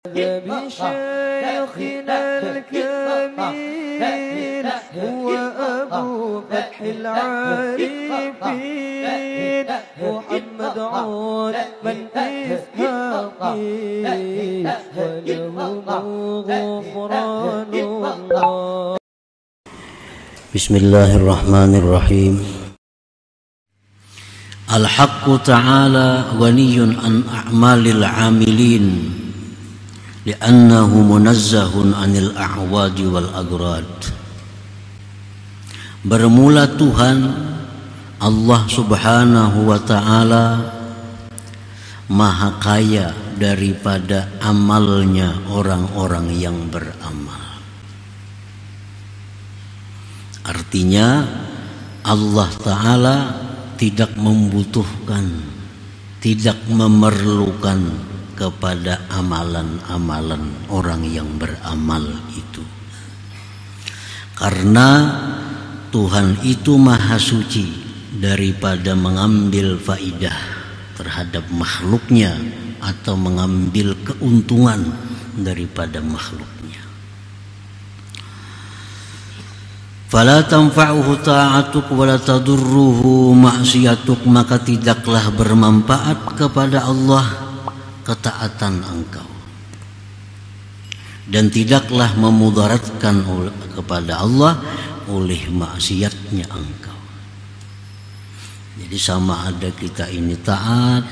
بشيخنا الكميل هو أبو فتح العارفين محمد عثمان إسحاقي وله غفران الله. بسم الله الرحمن الرحيم. الحق تعالى غني عن أعمال العاملين لأنه منزه عن الأعواد والأغراد. Bermula Tuhan Allah subhanahu wa ta'ala maha kaya daripada amalnya orang-orang yang beramal. Artinya Allah ta'ala tidak membutuhkan, tidak memerlukan kepada amalan-amalan orang yang beramal itu. Karena Tuhan itu maha suci daripada mengambil faidah terhadap makhluknya atau mengambil keuntungan daripada makhluknya. Fala tanfa'uhu ta'atuk wa la tadurruhu ma'siyatuk, maka tidaklah bermanfaat kepada Allah ketaatan engkau, dan tidaklah memudaratkan kepada Allah oleh maksiatnya engkau. Jadi sama ada kita ini taat,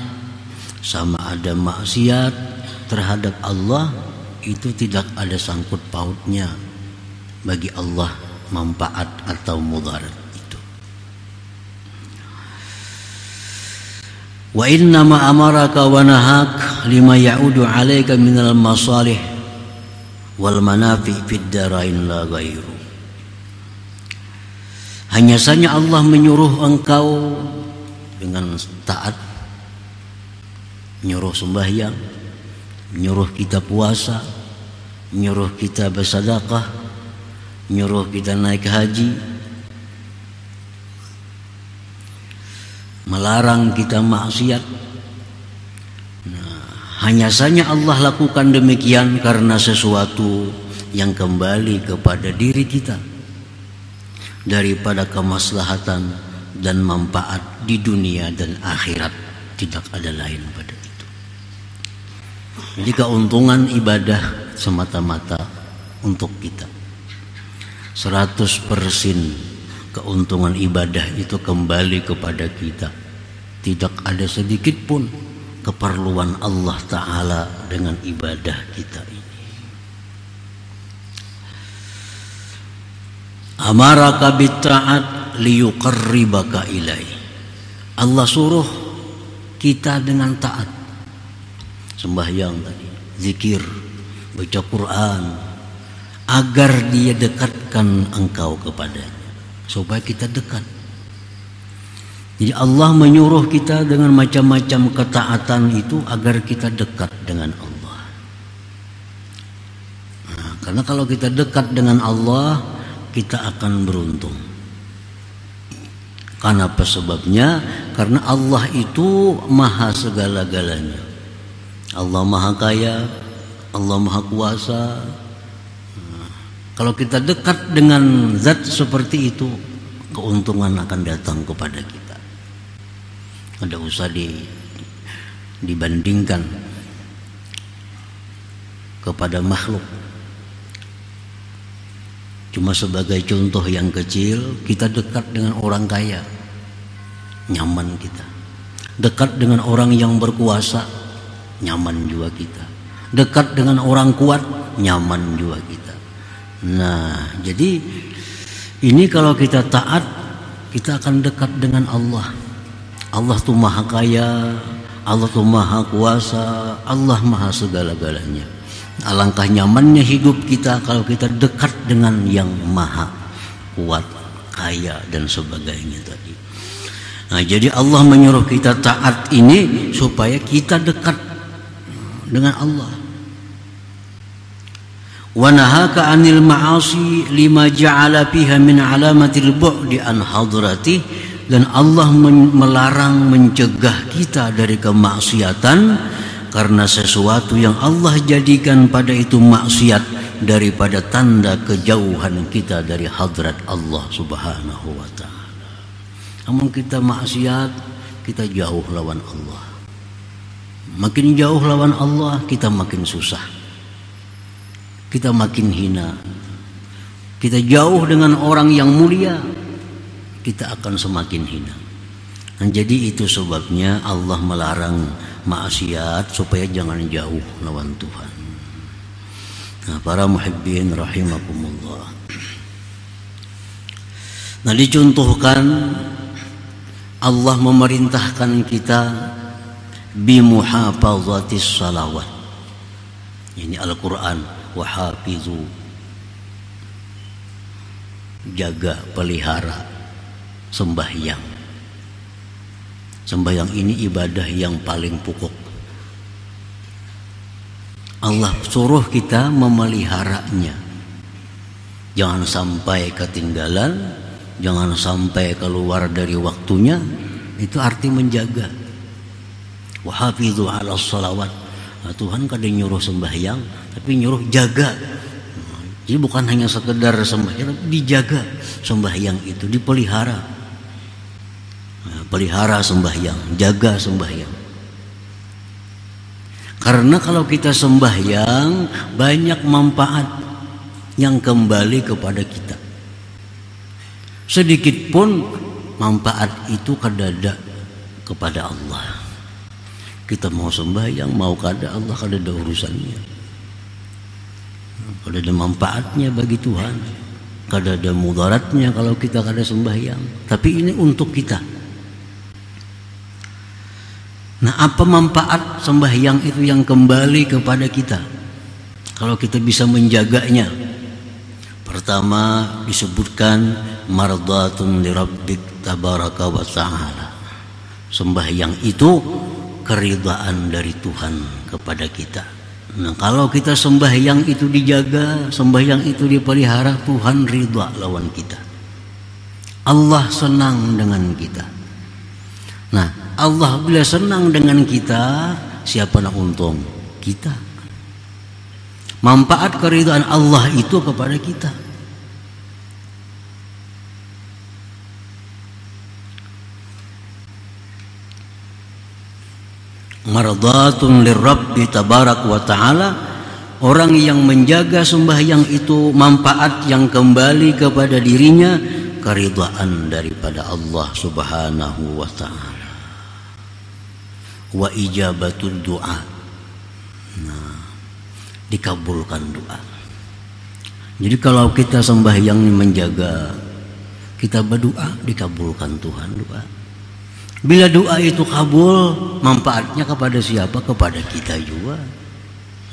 sama ada maksiat terhadap Allah, itu tidak ada sangkut pautnya bagi Allah manfaat atau mudarat itu. Wa inna ma amaraka wa nahak lima ya'udu 'alaika minal masalih wal manafi fid darain la ghairu. Hanya saja Allah menyuruh engkau dengan taat, menyuruh sembahyang, menyuruh kita puasa, menyuruh kita bersedekah, menyuruh kita naik haji, melarang kita maksiat. Nah, hanya saja Allah lakukan demikian karena sesuatu yang kembali kepada diri kita daripada kemaslahatan dan manfaat di dunia dan akhirat. Tidak ada lain pada itu. Jadi keuntungan ibadah semata-mata untuk kita. 100% keuntungan ibadah itu kembali kepada kita. Tidak ada sedikit pun keperluan Allah Ta'ala dengan ibadah kita ini. Amaraka bitta'at liyuqarribaka ilaihi. Allah suruh kita dengan taat, sembahyang tadi, zikir, baca Quran, agar dia dekatkan engkau kepadanya, supaya kita dekat. Jadi Allah menyuruh kita dengan macam-macam ketaatan itu agar kita dekat dengan Allah. Nah, karena kalau kita dekat dengan Allah, kita akan beruntung. Karena apa sebabnya? Karena Allah itu maha segala-galanya. Allah maha kaya, Allah maha kuasa. Kalau kita dekat dengan zat seperti itu, keuntungan akan datang kepada kita. Tidak usah dibandingkan kepada makhluk. Cuma sebagai contoh yang kecil, kita dekat dengan orang kaya, nyaman kita. Dekat dengan orang yang berkuasa, nyaman juga kita. Dekat dengan orang kuat, nyaman juga kita. Nah, jadi ini kalau kita taat, kita akan dekat dengan Allah. Allah tuh maha kaya, Allah tuh maha kuasa, Allah maha segala-galanya. Alangkah nyamannya hidup kita kalau kita dekat dengan yang maha kuat, kaya dan sebagainya tadi. Nah, jadi Allah menyuruh kita taat ini supaya kita dekat dengan Allah. Wa nahaka 'anil ma'asi lima ja'ala fiha min 'alamatil bu'di an hadrati, dan Allah melarang, mencegah kita dari kemaksiatan karena sesuatu yang Allah jadikan pada itu maksiat daripada tanda kejauhan kita dari hadrat Allah Subhanahu wa ta'ala. Namun kita maksiat, kita jauh lawan Allah. Makin jauh lawan Allah, kita makin susah, kita makin hina. Kita jauh dengan orang yang mulia, kita akan semakin hina. Dan jadi itu sebabnya Allah melarang maksiat supaya jangan jauh lawan Tuhan. Nah, para muhibbin rahimakumullah. Nah, dicontohkan Allah memerintahkan kita bimuhafazatis salawat. Ini Al-Quran, wahafizu, jaga, pelihara sembahyang. Sembahyang ini ibadah yang paling pokok. Allah suruh kita memeliharanya. Jangan sampai ketinggalan, jangan sampai keluar dari waktunya. Itu arti menjaga. Wahafizu ala salawat. Nah, Tuhan kadang nyuruh sembahyang, tapi nyuruh jaga. Jadi bukan hanya sekedar sembahyang, dijaga sembahyang itu, dipelihara. Nah, pelihara sembahyang, jaga sembahyang. Karena kalau kita sembahyang, banyak manfaat yang kembali kepada kita. Sedikit pun manfaat itu kadada kepada Allah. Kita mau sembahyang, mau kada Allah, kada ada urusannya. Kada ada manfaatnya bagi Tuhan, kada ada mudaratnya kalau kita kada sembahyang. Tapi ini untuk kita. Nah, apa manfaat sembahyang itu yang kembali kepada kita kalau kita bisa menjaganya? Pertama disebutkan mardatun li rabbik tabaraka wa ta'ala. Sembahyang itu keridhaan dari Tuhan kepada kita. Nah, kalau kita sembahyang itu dijaga, sembahyang itu dipelihara, Tuhan ridha lawan kita. Allah senang dengan kita. Nah, Allah bila senang dengan kita, siapa nak untung? Kita. Manfaat keridhaan Allah itu kepada kita. Mardatun lirabbi tabarak wa ta'ala. Orang yang menjaga sembahyang itu manfaat yang kembali kepada dirinya, keridhaan daripada Allah Subhanahu wa ta'ala. Wa ijabatul doa. Nah, dikabulkan doa. Jadi kalau kita sembahyang menjaga, kita berdoa, dikabulkan Tuhan doa. Bila doa itu kabul, manfaatnya kepada siapa? Kepada kita juga.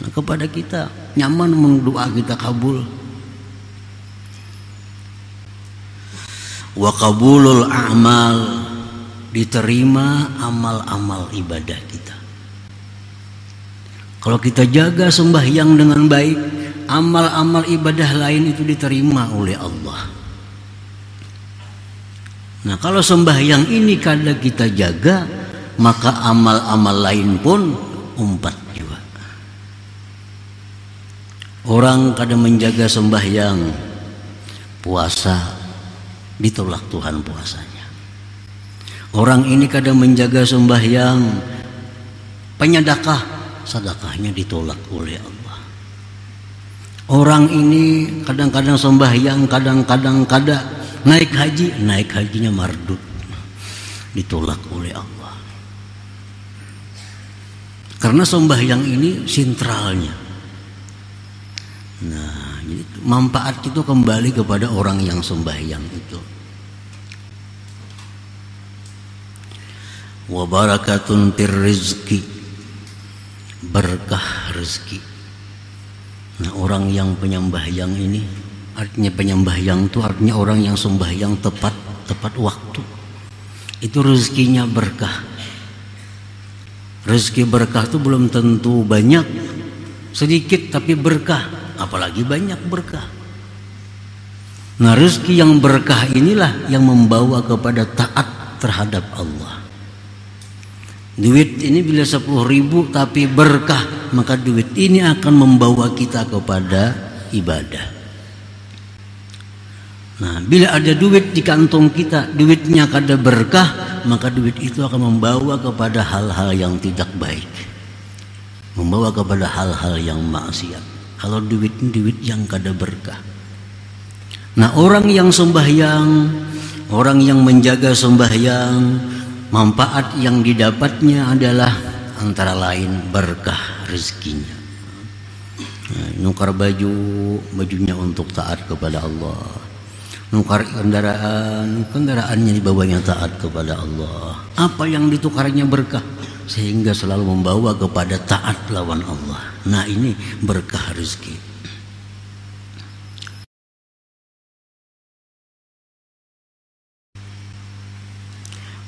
Nah, kepada kita nyaman mendoa kita kabul. Wa qabulul a'mal, diterima amal-amal ibadah kita. Kalau kita jaga sembahyang dengan baik, amal-amal ibadah lain itu diterima oleh Allah. Nah, kalau sembahyang ini kada kita jaga, maka amal-amal lain pun umpat juga. Orang kada menjaga sembahyang, puasa ditolak Tuhan puasanya. Orang ini kada menjaga sembahyang, penyedekah, sedekahnya ditolak oleh Allah. Orang ini kadang-kadang sembahyang, kadang-kadang kada. Naik haji, naik hajinya mardut, ditolak oleh Allah. Karena sembahyang ini sentralnya. Nah, jadi manfaat itu kembali kepada orang yang sembahyang itu. Wa barakatun fir rizqi, berkah rezeki. Nah, orang yang penyembahyang ini, artinya penyembahyang itu artinya orang yang sembahyang tepat waktu. Itu rezekinya berkah. Rezeki berkah itu belum tentu banyak, sedikit tapi berkah, apalagi banyak berkah. Nah, rezeki yang berkah inilah yang membawa kepada taat terhadap Allah. Duit ini bila 10.000 tapi berkah, maka duit ini akan membawa kita kepada ibadah. Nah, bila ada duit di kantong kita, duitnya kada berkah, maka duit itu akan membawa kepada hal-hal yang tidak baik, membawa kepada hal-hal yang maksiat. Kalau duit yang kada berkah. Nah, orang yang sembahyang, orang yang menjaga sembahyang, manfaat yang didapatnya adalah antara lain berkah rezekinya. Nah, nukar bajunya untuk taat kepada Allah. Nukar kendaraannya dibawanya taat kepada Allah. Apa yang ditukarnya berkah, sehingga selalu membawa kepada taat lawan Allah. Nah, ini berkah rezeki.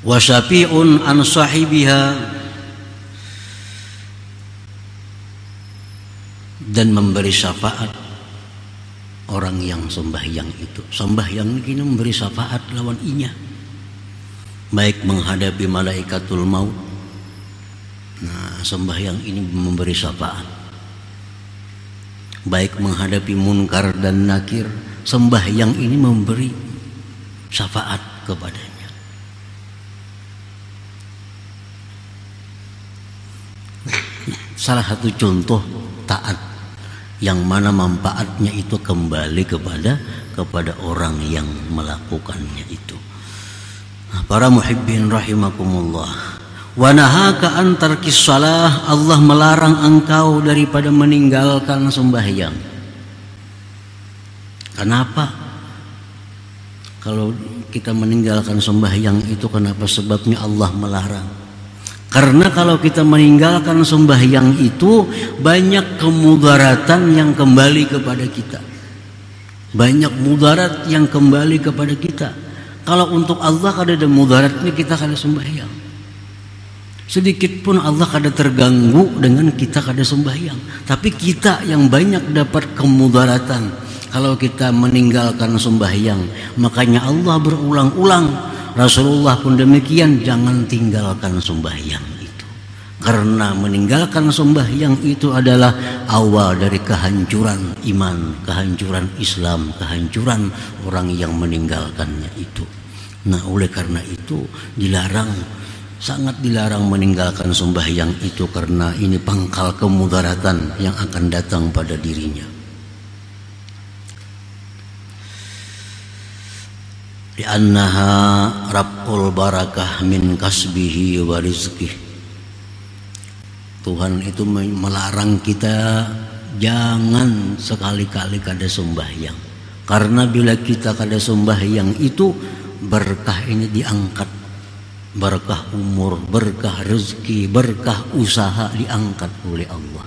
Wasyafi'un an sahibiha, dan memberi syafaat orang yang sembahyang itu. Sembahyang ini memberi syafaat lawan inya, baik menghadapi malaikatul maut. Nah, sembahyang ini memberi syafaat, baik menghadapi munkar dan nakir. Sembahyang ini memberi syafaat kepadanya. Salah satu contoh taat yang mana manfaatnya itu kembali kepada orang yang melakukannya itu. Nah, para muhibbin rahimakumullah, wa nahaka an tarkis shalah, Allah melarang engkau daripada meninggalkan sembahyang. Kenapa? Kalau kita meninggalkan sembahyang itu kenapa sebabnya Allah melarang? Karena kalau kita meninggalkan sembahyang itu banyak kemudaratan yang kembali kepada kita. Banyak mudarat yang kembali kepada kita. Kalau untuk Allah kada ada mudaratnya, kita kada sembahyang. Sedikit pun Allah kada terganggu dengan kita kada sembahyang. Tapi kita yang banyak dapat kemudaratan kalau kita meninggalkan sembahyang. Makanya Allah berulang-ulang, Rasulullah pun demikian, jangan tinggalkan sembahyang itu. Karena meninggalkan sembahyang itu adalah awal dari kehancuran iman, kehancuran Islam, kehancuran orang yang meninggalkannya itu. Nah, oleh karena itu dilarang, sangat dilarang meninggalkan sembahyang itu, karena ini pangkal kemudaratan yang akan datang pada dirinya. Li'annaha rab'ul barakah min kasbihi wa rizqih. Tuhan itu melarang kita jangan sekali-kali kada sembahyang. Karena bila kita kada sembahyang itu berkah ini diangkat. Berkah umur, berkah rezeki, berkah usaha diangkat oleh Allah.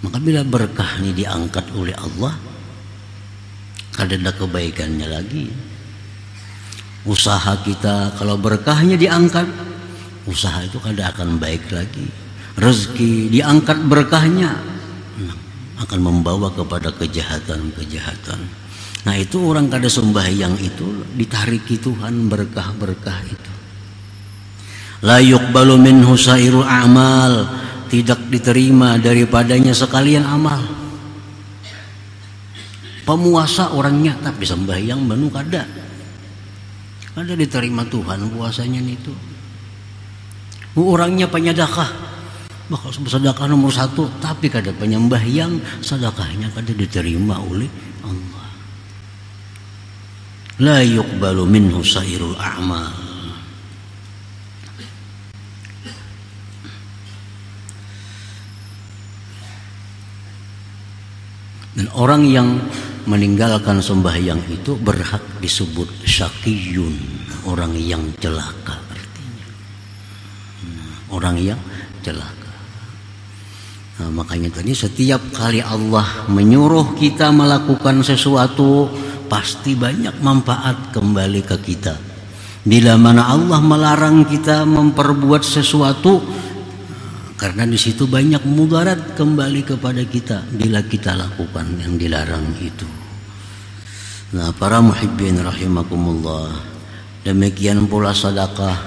Maka bila berkah ini diangkat oleh Allah, kada ada kebaikannya lagi. Usaha kita kalau berkahnya diangkat, usaha itu kada akan baik lagi. Rezeki diangkat berkahnya, akan membawa kepada kejahatan-kejahatan. Nah, itu orang kada sembahyang itu ditariki Tuhan berkah-berkah itu. La yuqbalu minhu sairul a'mal, tidak diterima daripadanya sekalian amal. Pemuasa orangnya tapi sembahyang banu kada diterima Tuhan puasanya itu. Orangnya penyedekah, bakal sedekah nomor 1, tapi kada penyembahyang, sedekahnya kada diterima oleh Allah. La yuqbalu minhu sairul a'mal. Dan orang yang meninggalkan sembahyang itu berhak disebut syaqiyun, orang yang celaka artinya. Orang yang celaka. Nah, makanya tadi setiap kali Allah menyuruh kita melakukan sesuatu, pasti banyak manfaat kembali ke kita. Bila mana Allah melarang kita memperbuat sesuatu, karena di situ banyak mudarat kembali kepada kita bila kita lakukan yang dilarang itu. Nah, para muhibbin rahimakumullah, demikian pula sedekah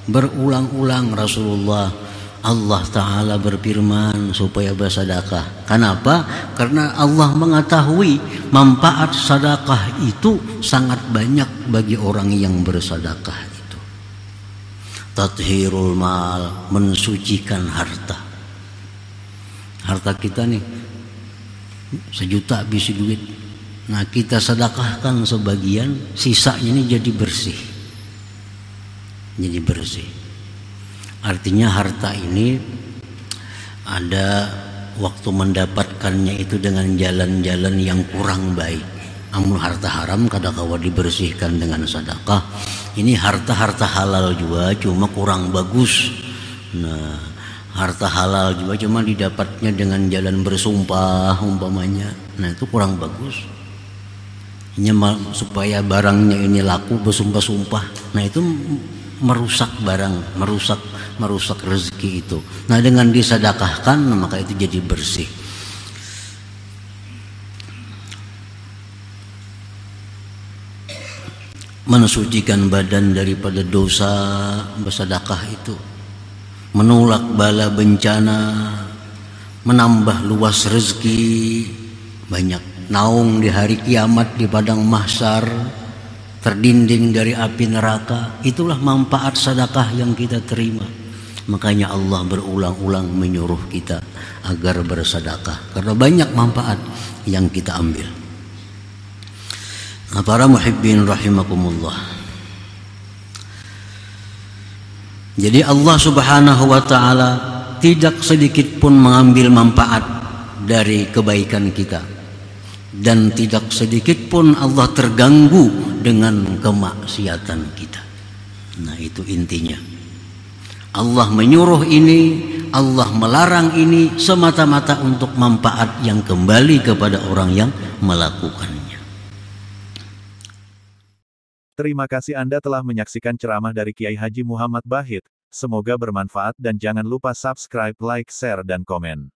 Berulang-ulang Rasulullah, Allah Ta'ala berfirman supaya bersedekah. Kenapa? Karena Allah mengetahui manfaat sedekah itu sangat banyak bagi orang yang bersedekah itu. Tathirul mal, mensucikan harta. Harta kita nih 1 juta habis duit. Nah, kita sedekahkan sebagian, sisanya ini jadi bersih. Jadi bersih. Artinya harta ini ada waktu mendapatkannya itu dengan jalan-jalan yang kurang baik. Namun harta haram kadang-kala dibersihkan dengan sedekah. Ini harta-harta halal juga cuma kurang bagus. Nah, harta halal juga cuma didapatnya dengan jalan bersumpah umpamanya. Nah, itu kurang bagus. Supaya barangnya ini laku bersumpah-sumpah. Nah, itu merusak barang, merusak rezeki itu. Nah, dengan disedekahkan maka itu jadi bersih. Mensucikan badan daripada dosa, bersedekah itu menolak bala bencana, menambah luas rezeki, banyak naung di hari kiamat di padang mahsyar, terdinding dari api neraka. Itulah manfaat sedekah yang kita terima. Makanya Allah berulang-ulang menyuruh kita agar bersedekah, karena banyak manfaat yang kita ambil. Nah, para muhibbin rahimakumullah. Jadi Allah Subhanahu wa taala tidak sedikit pun mengambil manfaat dari kebaikan kita, dan tidak sedikit pun Allah terganggu dengan kemaksiatan kita. Nah, itu intinya. Allah menyuruh ini, Allah melarang ini semata-mata untuk manfaat yang kembali kepada orang yang melakukannya. Terima kasih Anda telah menyaksikan ceramah dari Kiai Haji Muhammad Bahit. Semoga bermanfaat dan jangan lupa subscribe, like, share, dan komen.